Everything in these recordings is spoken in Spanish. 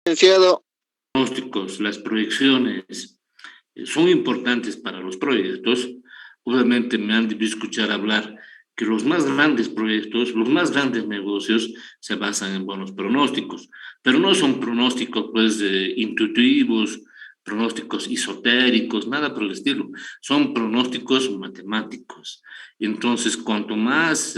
Licenciado. Pronósticos, las proyecciones son importantes para los proyectos. Obviamente me han debido escuchar hablar que los más grandes proyectos, los más grandes negocios se basan en buenos pronósticos, pero no son pronósticos pues intuitivos, pronósticos esotéricos, nada por el estilo, son pronósticos matemáticos. Entonces, cuanto más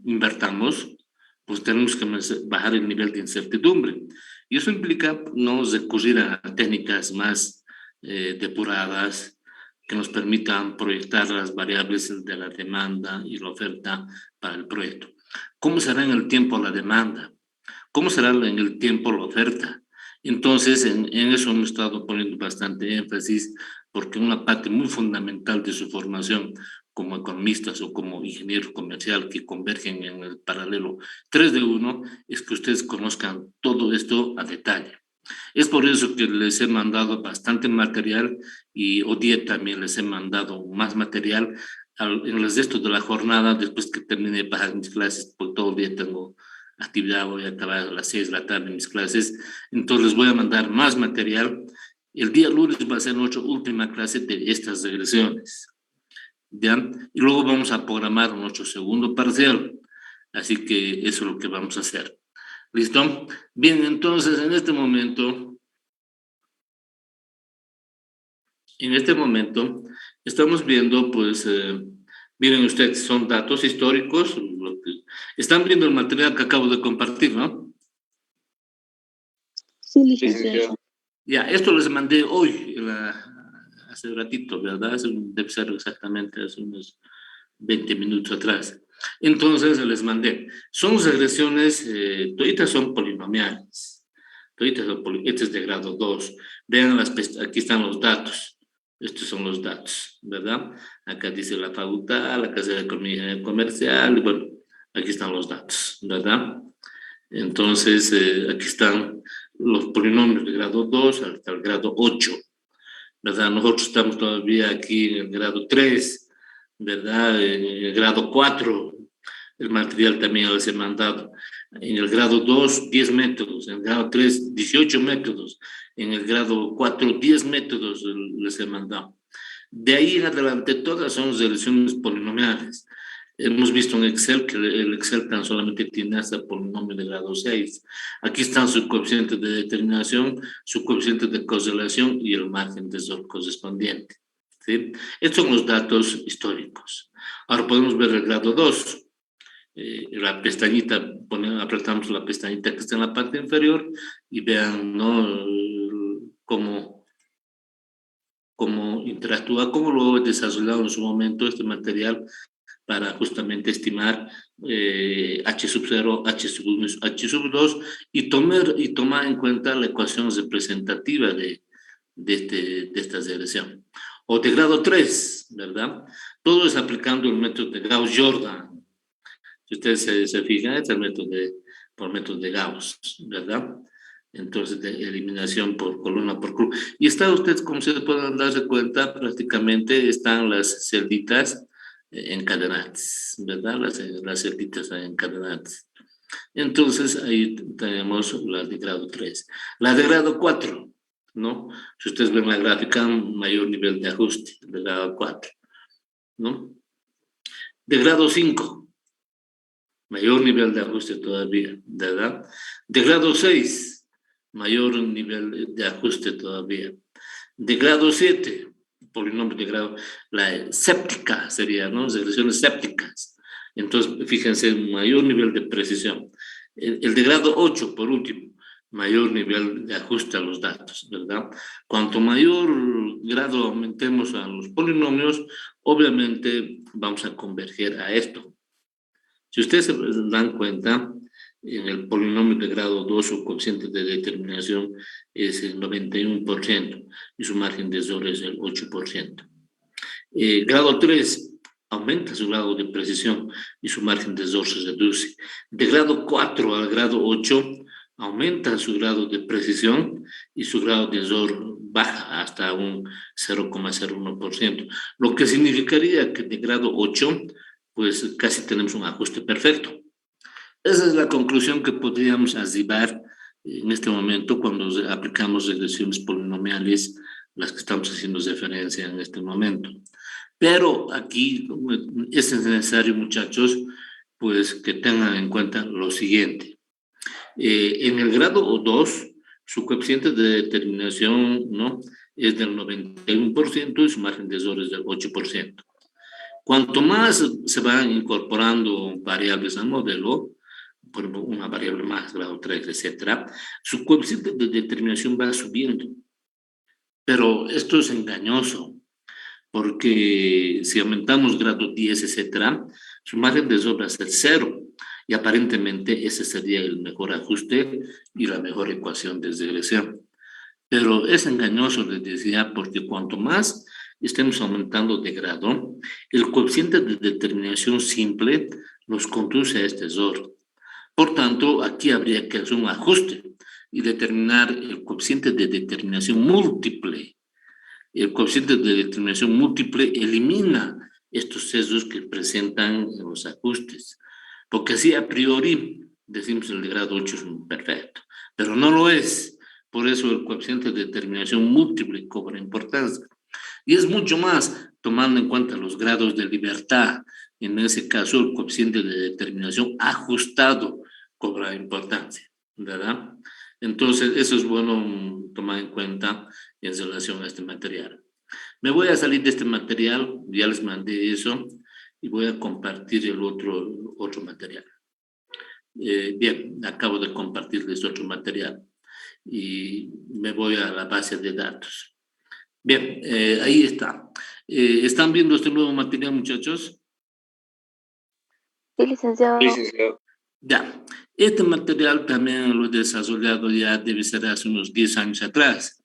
invertamos, pues tenemos que bajar el nivel de incertidumbre. Y eso implica no recurrir a técnicas más depuradas que nos permitan proyectar las variables de la demanda y la oferta para el proyecto. ¿Cómo será en el tiempo la demanda? ¿Cómo será en el tiempo la oferta? Entonces, en eso hemos estado poniendo bastante énfasis porque una parte muy fundamental de su formación como economistas o como ingeniero comercial que convergen en el paralelo 3 de 1 es que ustedes conozcan todo esto a detalle. Es por eso que les he mandado bastante material y hoy día también les he mandado más material en los restos de la jornada después que termine de pasar mis clases, porque todo el día tengo actividad, voy a acabar a las 6 de la tarde mis clases, entonces les voy a mandar más material. El día lunes va a ser nuestra última clase de estas regresiones, ¿ya? Y luego vamos a programar nuestro segundo parcial, así que eso es lo que vamos a hacer. ¿Listo? Bien, entonces en este momento estamos viendo, pues, miren ustedes, son datos históricos, están viendo el material que acabo de compartir, ¿no? Sí, licenciado. Ya, esto les mandé hoy, hace ratito, ¿verdad? Debe ser exactamente hace unos 20 minutos atrás. Entonces les mandé. Son regresiones, toditas son polinomiales. Este es de grado 2. Vean, aquí están los datos. Estos son los datos, ¿verdad? Acá dice la facultad, la Casa de Economía Comercial, y bueno, aquí están los datos, ¿verdad? Entonces, aquí están los polinomios de grado 2 hasta el grado 8, ¿verdad? Nosotros estamos todavía aquí en el grado 3, ¿verdad? En el grado 4, el material también les he mandado. En el grado 2, 10 métodos. En el grado 3, 18 métodos. En el grado 4, 10 métodos les he mandado. De ahí en adelante, todas son relaciones polinomiales. Hemos visto en Excel que el Excel tan solamente tiene hasta polinomio de grado 6. Aquí están sus coeficientes de determinación, su coeficiente de correlación y el margen de error correspondiente, ¿sí? Estos son los datos históricos. Ahora podemos ver el grado 2. La pestañita, apretamos la pestañita que está en la parte inferior y vean, ¿no? Cómo interactúa, cómo lo he desarrollado en su momento este material para justamente estimar H sub 0, H sub 1, H sub 2 y tomar en cuenta la ecuación representativa de esta regresión. O de grado 3, ¿verdad? Todo es aplicando el método de Gauss-Jordan. Si ustedes se fijan, este es el por método de Gauss, ¿verdad? Entonces, de eliminación por columna por columna. Y está ustedes, como se pueden darse cuenta, prácticamente están las celditas encadenadas, ¿verdad? Las celditas encadenadas. Entonces, ahí tenemos las de grado 3. La de grado 4, ¿no? Si ustedes ven la gráfica, mayor nivel de ajuste, de grado 4, ¿no? De grado 5. Mayor nivel de ajuste todavía, ¿verdad? De grado 6, mayor nivel de ajuste todavía. De grado 7, polinomio de grado, la séptica sería, ¿no? Regresiones sépticas. Entonces, fíjense, mayor nivel de precisión. El de grado 8, por último, mayor nivel de ajuste a los datos, ¿verdad? Cuanto mayor grado aumentemos a los polinomios, obviamente vamos a converger a esto. Si ustedes se dan cuenta, en el polinomio de grado 2 su coeficiente de determinación es el 91% y su margen de error es el 8%. Grado 3 aumenta su grado de precisión y su margen de error se reduce. De grado 4 al grado 8 aumenta su grado de precisión y su grado de error baja hasta un 0,01%, lo que significaría que de grado 8 pues casi tenemos un ajuste perfecto. Esa es la conclusión que podríamos arribar en este momento cuando aplicamos regresiones polinomiales, las que estamos haciendo referencia en este momento. Pero aquí es necesario, muchachos, pues que tengan en cuenta lo siguiente. En el grado 2, su coeficiente de determinación, ¿no?, es del 91% y su margen de error es del 8%. Cuanto más se van incorporando variables al modelo, por ejemplo, una variable más, grado 3, etcétera, su coeficiente de determinación va subiendo. Pero esto es engañoso, porque si aumentamos grado 10, etcétera, su margen de error va a ser 0, y aparentemente ese sería el mejor ajuste y la mejor ecuación de regresión. Pero es engañoso, les decía, porque cuanto más estemos aumentando de grado, el coeficiente de determinación simple nos conduce a este error. Por tanto, aquí habría que hacer un ajuste y determinar el coeficiente de determinación múltiple. El coeficiente de determinación múltiple elimina estos sesgos que presentan los ajustes, porque así a priori decimos el de grado 8 es perfecto, pero no lo es. Por eso el coeficiente de determinación múltiple cobra importancia. Y es mucho más tomando en cuenta los grados de libertad. En ese caso, el coeficiente de determinación ajustado cobra importancia, ¿verdad? Entonces, eso es bueno tomar en cuenta en relación a este material. Me voy a salir de este material, ya les mandé eso, y voy a compartir el otro material. Bien, acabo de compartirles otro material y me voy a la base de datos. Bien, ahí está. ¿Están viendo este nuevo material, muchachos? Sí, licenciado. Ya, este material también lo he desarrollado ya debe ser hace unos 10 años atrás,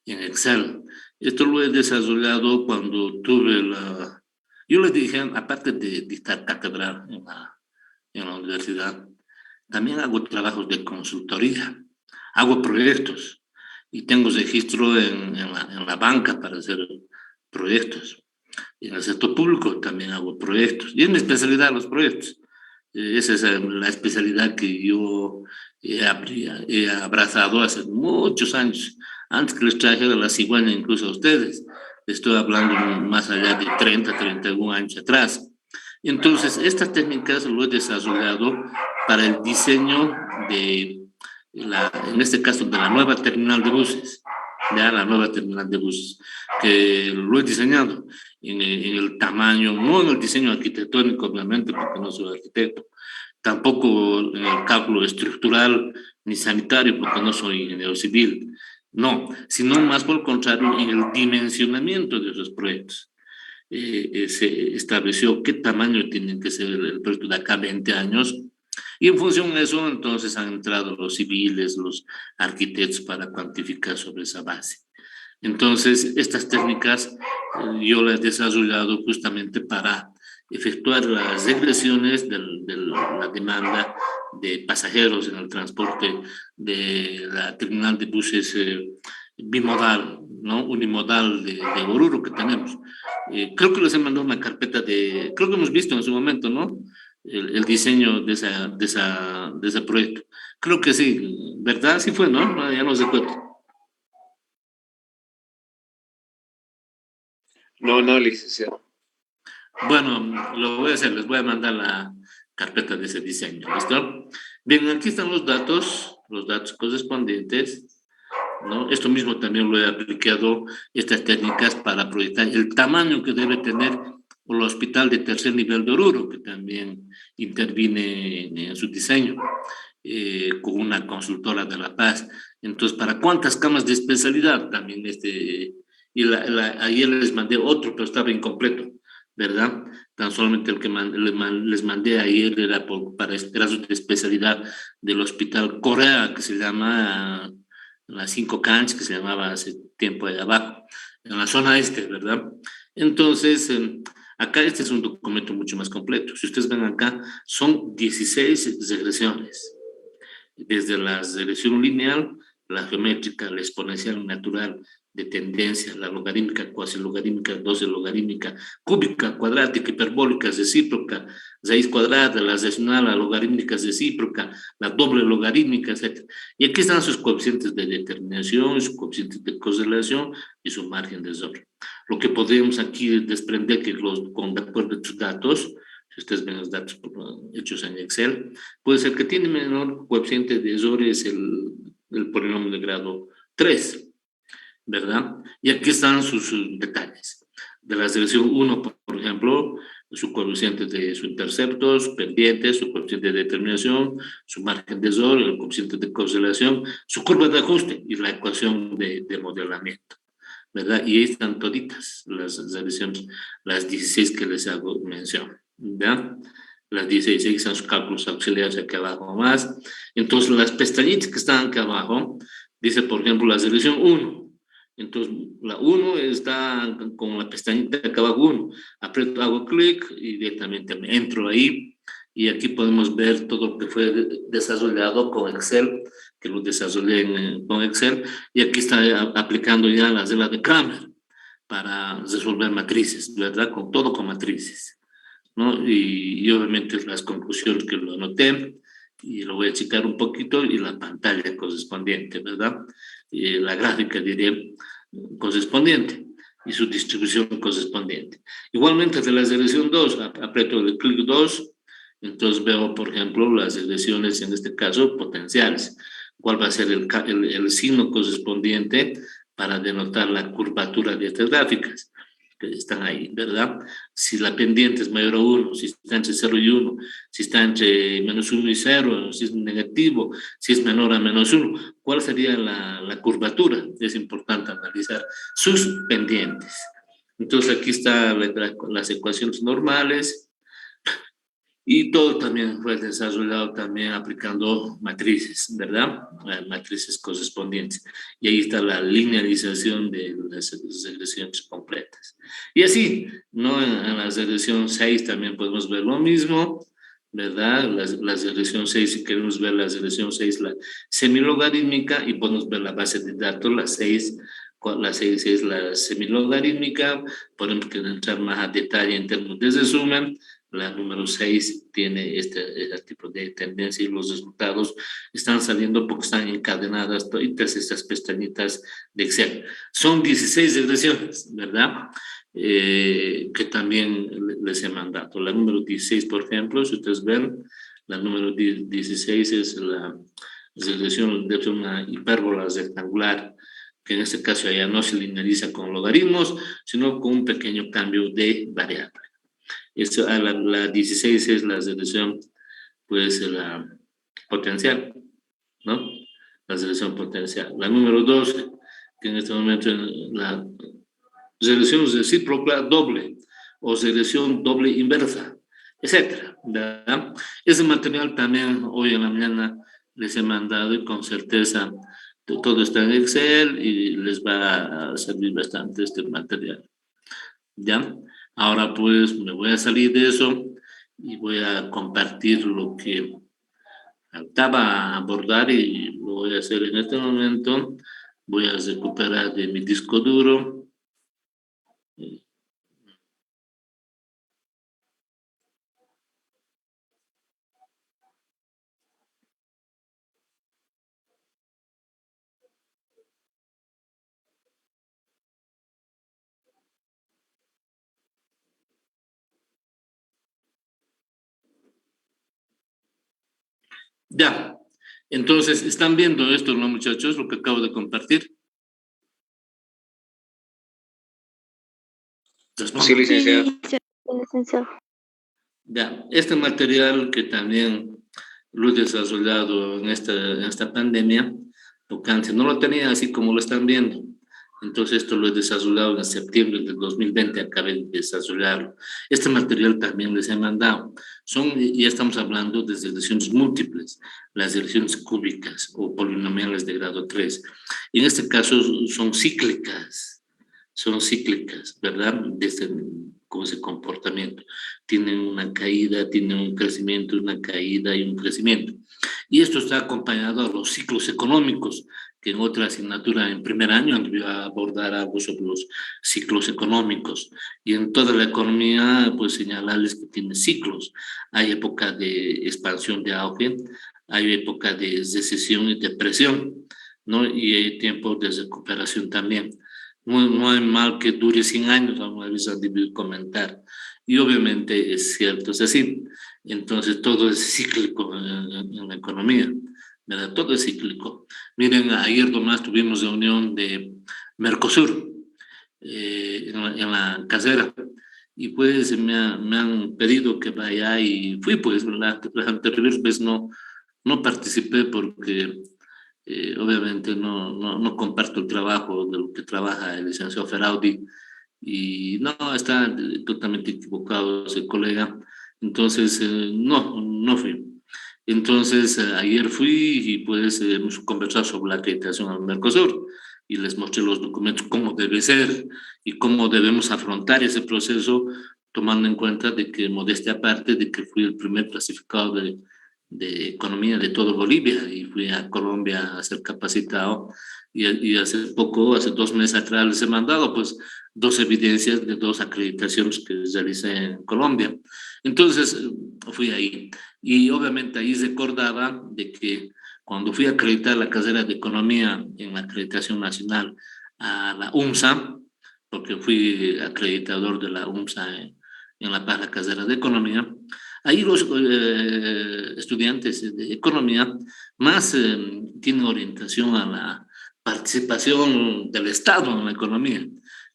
en Excel. Esto lo he desarrollado cuando tuve la... Yo les dije, aparte de dictar cátedra en la universidad, también hago trabajos de consultoría, hago proyectos y tengo registro en la banca para hacer proyectos. En el sector público también hago proyectos y es mi especialidad los proyectos. Esa es la especialidad que yo he abrazado hace muchos años, antes que les trajera la cigüeña incluso a ustedes. Estoy hablando más allá de 30, 31 años atrás. Entonces, estas técnicas lo he desarrollado para el diseño de, en este caso, de la nueva terminal de buses, ya la nueva terminal de buses, que lo he diseñado en el tamaño, no en el diseño arquitectónico, obviamente, porque no soy arquitecto, tampoco en el cálculo estructural ni sanitario, porque no soy ingeniero civil, no, sino más por el contrario, en el dimensionamiento de esos proyectos. Se estableció qué tamaño tiene que ser el proyecto de acá a 20 años, y en función de eso, entonces han entrado los civiles, los arquitectos para cuantificar sobre esa base. Entonces, estas técnicas yo las he desarrollado justamente para efectuar las regresiones de la demanda de pasajeros en el transporte de la terminal de buses bimodal, ¿no? Unimodal de Oruro que tenemos. Creo que les he mandado una carpeta creo que hemos visto en su momento, ¿no? El diseño de ese proyecto. Creo que sí, ¿verdad? Sí fue, ¿no? Ya no recuerdo. No, licenciado. Bueno, lo voy a hacer, les voy a mandar la carpeta de ese diseño, ¿listo? Bien, aquí están los datos correspondientes, ¿no? Esto mismo también lo he aplicado, estas técnicas para proyectar el tamaño que debe tener el hospital de tercer nivel de Oruro, que también intervine en su diseño, con una consultora de La Paz. Entonces, ¿para cuántas camas de especialidad? También y ayer les mandé otro, pero estaba incompleto, ¿verdad? Tan solamente el que les mandé ayer era para casos de especialidad del Hospital Corea, que se llama las 5 canchas, que se llamaba hace tiempo allá abajo, en la zona este, ¿verdad? Entonces, acá este es un documento mucho más completo. Si ustedes ven acá, son 16 regresiones, desde la regresión lineal, la geométrica, la exponencial natural de tendencia, la logarítmica, cuasi-logarítmica, doble logarítmica, cúbica, cuadrática, hiperbólica, recíproca, raíz cuadrada, la racional, la logarítmica recíproca, la doble logarítmica, etc. Y aquí están sus coeficientes de determinación, sus coeficientes de correlación y su margen de error. Lo que podemos aquí desprender que de acuerdo a tus datos, si ustedes ven los datos hechos en Excel, puede ser que tiene menor coeficiente de error es el polinomio de grado 3, ¿verdad? Y aquí están sus detalles. De la selección 1, por ejemplo, su coeficiente de su intercepto, su pendiente, su coeficiente de determinación, su margen de error, el coeficiente de correlación, su curva de ajuste y la ecuación de modelamiento, ¿verdad? Y ahí están toditas las selecciones, las 16 que les hago mención, ¿verdad? Las 16 son sus cálculos auxiliares aquí abajo más. Entonces, las pestañitas que están aquí abajo, dice, por ejemplo, la selección 1. Entonces, la 1 está con la pestañita acá abajo 1. Aprieto, hago clic y directamente me entro ahí. Y aquí podemos ver todo lo que fue desarrollado con Excel, que lo desarrollé con Excel. Y aquí está aplicando ya la regla de Cramer para resolver matrices, ¿verdad? Con todo con matrices, ¿no? Y obviamente las conclusiones que lo anoté, y lo voy a checar un poquito, y la pantalla correspondiente, ¿verdad? Y la gráfica, diré, correspondiente, y su distribución correspondiente. Igualmente, de la selección 2, aprieto el clic 2, entonces veo, por ejemplo, las regresiones, en este caso, potenciales. ¿Cuál va a ser el signo correspondiente para denotar la curvatura de estas gráficas? Que están ahí, ¿verdad? Si la pendiente es mayor a 1, si está entre 0 y 1, si está entre menos 1 y 0, si es negativo, si es menor a menos 1, ¿cuál sería la curvatura? Es importante analizar sus pendientes. Entonces aquí están las ecuaciones normales, y todo también fue desarrollado también aplicando matrices, ¿verdad? Matrices correspondientes. Y ahí está la linealización de las regresiones completas. Y así, ¿no? En la regresión 6 también podemos ver lo mismo, ¿verdad? La regresión 6, si queremos ver la regresión 6, la semilogarítmica, y podemos ver la base de datos, la 6 es la semilogarítmica. Podemos entrar más a detalle en términos de resumen. La número 6 tiene este tipo de tendencia, y los resultados están saliendo porque están encadenadas todas estas pestañitas de Excel. Son 16 regresiones, ¿verdad? Que también les he mandado. La número 16, por ejemplo, si ustedes ven, la número 16 es la regresión de una hipérbola rectangular, que en este caso ya no se linealiza con logaritmos, sino con un pequeño cambio de variable. La 16 es la selección, pues, la potencial, ¿no? La selección potencial. La número 12, que en este momento es la selección recíproca doble, o selección doble inversa, etcétera, ¿verdad? Ese material también hoy en la mañana les he mandado, y con certeza todo está en Excel y les va a servir bastante este material, ¿ya? Ahora pues me voy a salir de eso y voy a compartir lo que estaba a abordar, y lo voy a hacer en este momento. Voy a recuperar de mi disco duro. Ya, entonces, ¿están viendo esto, no, muchachos, lo que acabo de compartir? Sí, licenciado. Sí, licenciado. Ya, este material que también lo he desarrollado en esta pandemia, tocante, no lo tenía así como lo están viendo. Entonces esto lo he desarrollado en septiembre del 2020, acabé de desarrollarlo. Este material también les he mandado. Ya estamos hablando de selecciones múltiples, las selecciones cúbicas o polinomiales de grado 3. En este caso son cíclicas, ¿verdad? Con ese comportamiento. Tienen una caída, tienen un crecimiento, una caída y un crecimiento. Y esto está acompañado a los ciclos económicos que en otra asignatura en primer año debió abordar algo sobre los ciclos económicos. Y en toda la economía, pues señalarles que tiene ciclos. Hay época de expansión, de auge, hay época de recesión y depresión, ¿no? Y hay tiempos de recuperación también. No hay mal que dure 100 años, alguna vez han debido comentar. Y obviamente es cierto, es así. Entonces todo es cíclico en la economía, ¿verdad? Todo es cíclico. Miren, ayer nomás tuvimos reunión de Mercosur en la casera y pues me han pedido que vaya y fui, pues las anteriores veces no participé porque obviamente no comparto el trabajo de lo que trabaja el licenciado Feraudi y no, está totalmente equivocado ese colega, entonces no fui. Entonces ayer fui y pues hemos conversado sobre la acreditación al Mercosur y les mostré los documentos, cómo debe ser y cómo debemos afrontar ese proceso, tomando en cuenta de que, modestia aparte, de que fui el primer clasificado de economía de todo Bolivia y fui a Colombia a ser capacitado y hace poco, hace 2 meses atrás les he mandado pues 2 evidencias de 2 acreditaciones que realicé en Colombia. Entonces fui ahí y obviamente ahí recordaba de que cuando fui a acreditar la carrera de economía en la acreditación nacional a la UMSA, porque fui acreditador de la UMSA en La Paz, la carrera de economía, ahí los estudiantes de economía más tienen orientación a la participación del Estado en la economía.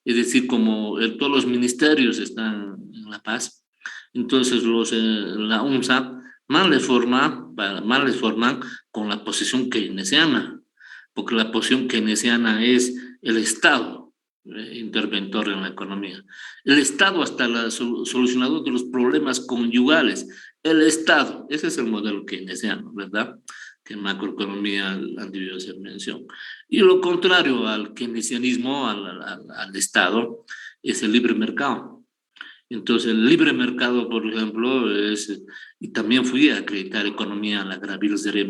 Es decir, como todos los ministerios están en La Paz, entonces la UMSA más les forman con la posición keynesiana, porque la posición keynesiana es el Estado interventor en la economía. El Estado hasta la solucionador de los problemas conyugales. El Estado, ese es el modelo keynesiano, ¿verdad? Que en macroeconomía han debido hacer mención. Y lo contrario al keynesianismo, al Estado, es el libre mercado. Entonces, el libre mercado, por ejemplo, y también fui a acreditar economía a la Gabriel Zené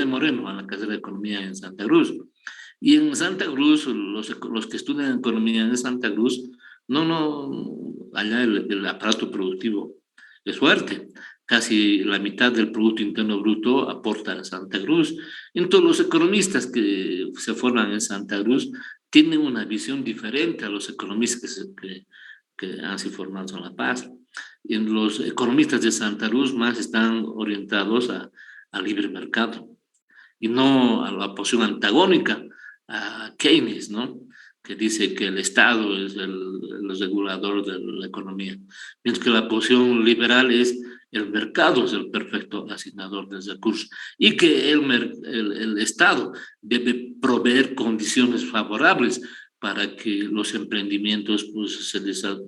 Moreno, a la carrera de economía en Santa Cruz. Y en Santa Cruz, los que estudian economía en Santa Cruz, allá el aparato productivo es fuerte. Casi la mitad del Producto Interno Bruto aporta a Santa Cruz. Entonces, los economistas que se forman en Santa Cruz tienen una visión diferente a los economistas que han sido formados en La Paz. Y los economistas de Santa Cruz más están orientados al libre mercado y no a la posición antagónica a Keynes, ¿no? Que dice que el Estado es el regulador de la economía, mientras que la posición liberal es el mercado es el perfecto asignador de recursos y que el Estado debe proveer condiciones favorables para que los emprendimientos pues,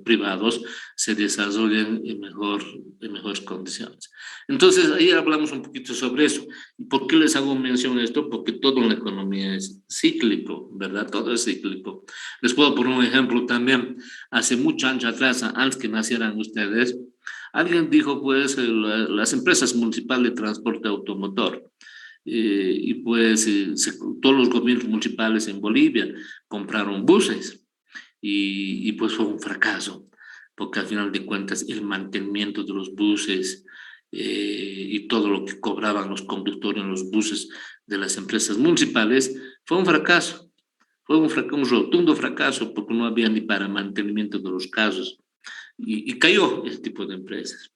privados se desarrollen en mejores condiciones. Entonces, ahí hablamos un poquito sobre eso. ¿Y por qué les hago mención a esto? Porque todo en la economía es cíclico, ¿verdad? Todo es cíclico. Les puedo poner un ejemplo también. Hace muchos años atrás, antes que nacieran ustedes, alguien dijo, pues, las empresas municipales de transporte automotor, y pues todos los gobiernos municipales en Bolivia compraron buses y pues fue un fracaso, porque al final de cuentas el mantenimiento de los buses y todo lo que cobraban los conductores en los buses de las empresas municipales fue un fracaso, un rotundo fracaso porque no había ni para mantenimiento de los carros y cayó ese tipo de empresas.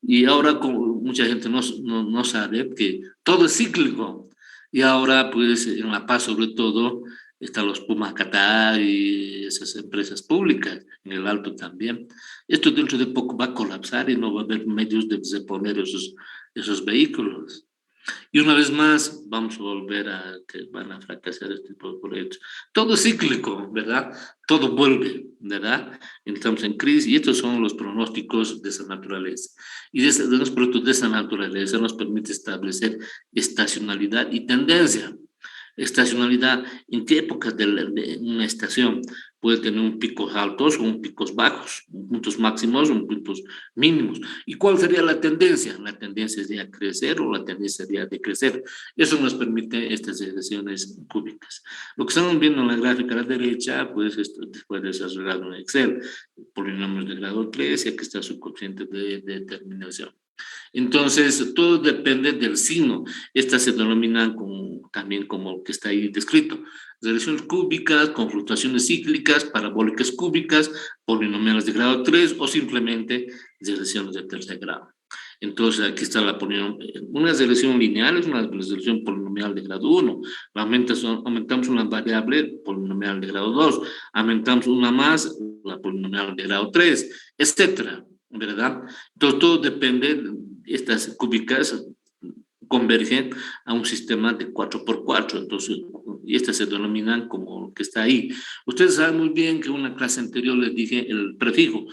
Y ahora como mucha gente no sabe que todo es cíclico. Y ahora, pues, en La Paz, sobre todo, están los Pumas Qatar y esas empresas públicas, en el Alto también. Esto dentro de poco va a colapsar y no va a haber medios de reponer esos vehículos. Y una vez más, vamos a volver a que van a fracasar este tipo de proyectos. Todo es cíclico, ¿verdad? Todo vuelve, ¿verdad? Estamos en crisis y estos son los pronósticos de esa naturaleza. Y de los productos de esa naturaleza nos permite establecer estacionalidad y tendencia. Estacionalidad, ¿en qué épocas de una estación puede tener un picos altos o un picos bajos, un puntos máximos o un puntos mínimos? ¿Y cuál sería la tendencia? La tendencia sería crecer o la tendencia sería decrecer. Eso nos permite estas regresiones cúbicas. Lo que estamos viendo en la gráfica a la derecha, pues esto después desarrollado en Excel, polinomios de grado 3 y aquí está su coeficiente de determinación. Entonces, todo depende del signo. Estas se denominan también como que está ahí descrito. Regresiones cúbicas, con fluctuaciones cíclicas, parabólicas cúbicas, polinomiales de grado 3 o simplemente regresiones de tercer grado. Entonces, aquí está una regresión lineal es una regresión polinomial de grado 1. Aumentamos una variable polinomial de grado 2. Aumentamos una más, la polinomial de grado 3, etcétera, ¿verdad? Entonces, todo depende, estas cúbicas convergen a un sistema de 4x4, entonces, y estas se denominan como lo que está ahí. Ustedes saben muy bien que en una clase anterior les dije el prefijo.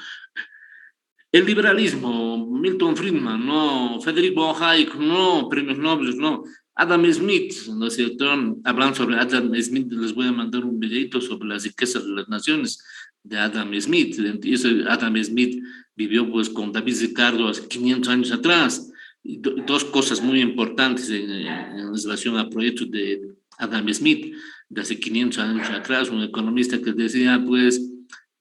El liberalismo, Milton Friedman, no, Federico Hayek, no, premios Nobel, no, Adam Smith, ¿no es cierto? Hablan sobre Adam Smith, les voy a mandar un videito sobre las riquezas de las naciones de Adam Smith. Y ese Adam Smith vivió pues con David Ricardo hace 500 años atrás. Y dos cosas muy importantes en relación a proyectos de Adam Smith de hace 500 años atrás, un economista que decía pues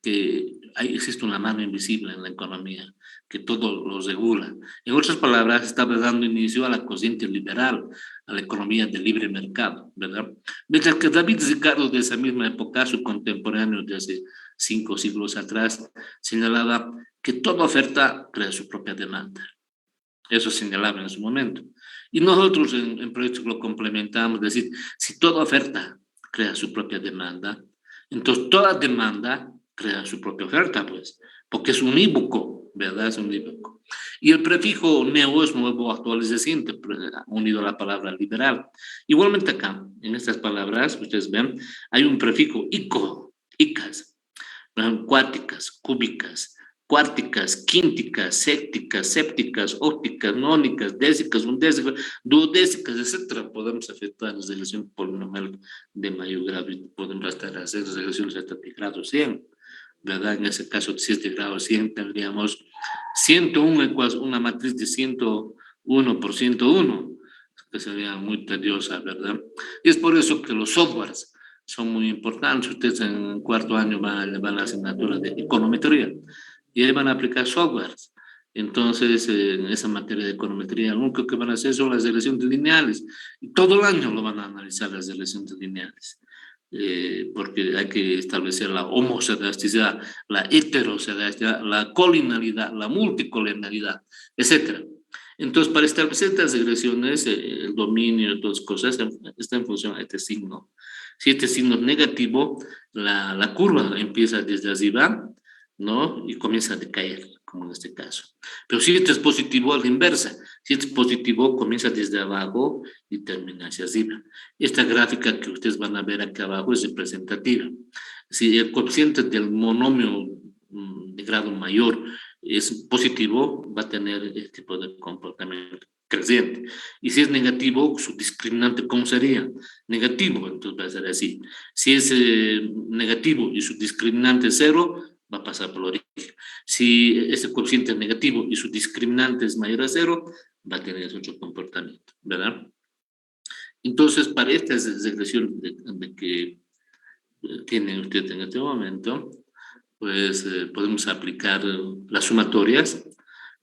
que existe una mano invisible en la economía, que todo lo regula. En otras palabras, estaba dando inicio a la corriente liberal, a la economía de libre mercado, ¿verdad? Mientras que David Ricardo, de esa misma época, su contemporáneo de hace 5 siglos atrás, señalaba que toda oferta crea su propia demanda. Eso señalaba en su momento. Y nosotros en proyectos lo complementamos, es decir, si toda oferta crea su propia demanda, entonces toda demanda crea su propia oferta, pues, porque es unívoco, ¿verdad? Es unívoco. Y el prefijo neo es nuevo, actual y reciente, unido a la palabra liberal. Igualmente acá, en estas palabras, ustedes ven, hay un prefijo ico, icas, cuáticas, cúbicas, cuárticas, quínticas, sépticas, sépticas, ópticas, nónicas, désicas, undésicas, duodésicas, etc. Podemos afectar la relación polinomial de mayor grado y podemos hasta hacer relaciones hasta de grado 100, ¿verdad? En ese caso, si es de grado 100, tendríamos 101 una matriz de 101 por 101, que sería muy tediosa, ¿verdad? Y es por eso que los softwares son muy importantes. Ustedes en cuarto año van a llevar la asignatura de econometría y ahí van a aplicar softwares. Entonces, en esa materia de econometría, lo único que van a hacer son las regresiones lineales. Y todo el año lo van a analizar las regresiones lineales. Porque hay que establecer la homoscedasticidad, la heteroscedasticidad, la colinalidad, la multicolinalidad, etc. Entonces, para establecer estas regresiones, el dominio de todas las cosas está en función a este signo. Si este signo es negativo, la curva empieza desde arriba, ¿no? Y comienza a decaer, como en este caso. Pero si este es positivo, a la inversa. Si este es positivo, comienza desde abajo y termina hacia arriba. Esta gráfica que ustedes van a ver aquí abajo es representativa. Si el coeficiente del monomio de grado mayor es positivo, va a tener este tipo de comportamiento creciente. Y si es negativo, su discriminante, ¿cómo sería? Negativo, entonces va a ser así. Si es negativo y su discriminante es 0, va a pasar por el origen. Si ese coeficiente es negativo y su discriminante es mayor a 0, va a tener otro comportamiento, ¿verdad? Entonces, para esta regresión de que tiene usted en este momento, pues podemos aplicar las sumatorias.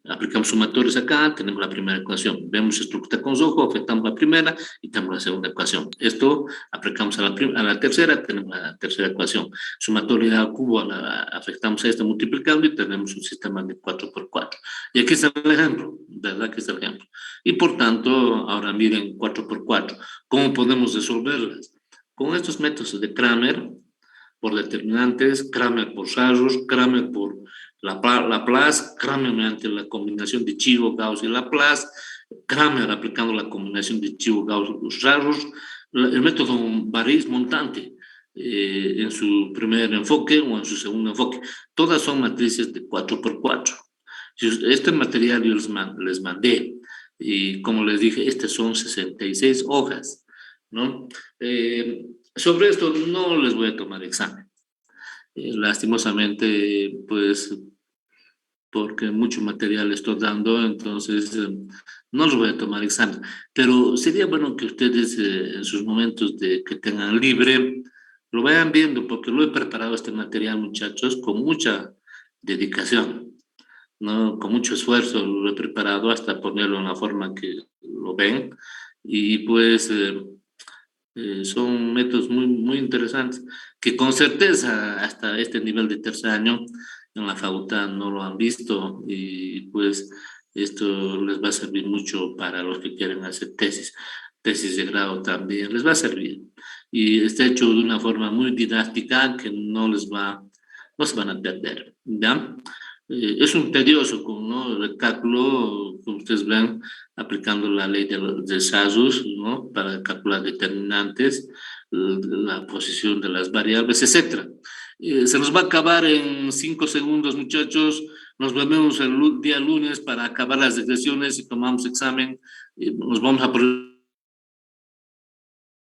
Aplicamos sumatorios acá, tenemos la primera ecuación. Vemos estructura con rojo, afectamos la primera y tenemos la segunda ecuación. Esto aplicamos a la tercera, tenemos la tercera ecuación. Sumatoria al cubo, afectamos a esta multiplicando y tenemos un sistema de 4x4. Y aquí está el ejemplo, ¿verdad? Aquí está el ejemplo. Y por tanto, ahora miren 4x4. ¿Cómo podemos resolverlas? Con estos métodos de Kramer, por determinantes, Kramer por Sarrus, Kramer por Laplace, Kramer mediante la combinación de Chivo, Gauss y Laplace, Kramer aplicando la combinación de Chivo, Gauss y Sarrus, el método Baris-Montante en su primer enfoque o en su segundo enfoque. Todas son matrices de 4x4. Este material yo les mandé y como les dije, estas son 66 hojas. ¿no? Sobre esto no les voy a tomar examen. Lastimosamente, pues, porque mucho material estoy dando, entonces no les voy a tomar examen. Pero sería bueno que ustedes en sus momentos de que tengan libre, lo vayan viendo, porque lo he preparado este material, muchachos, con mucha dedicación, ¿no? Con mucho esfuerzo lo he preparado hasta ponerlo en la forma que lo ven. Y pues son métodos muy, muy interesantes que con certeza hasta este nivel de tercer año en la facultad no lo han visto y pues esto les va a servir mucho para los que quieren hacer tesis de grado también, les va a servir. Y está hecho de una forma muy didáctica que no se van a perder, ¿ya? Es un tedioso, ¿no? El cálculo, como ustedes ven, aplicando la ley de Sazus, ¿no? Para calcular determinantes, la posición de las variables, etcétera. Se nos va a acabar en 5 segundos, muchachos. Nos vemos el día lunes para acabar las regresiones y tomamos examen. Nos vamos a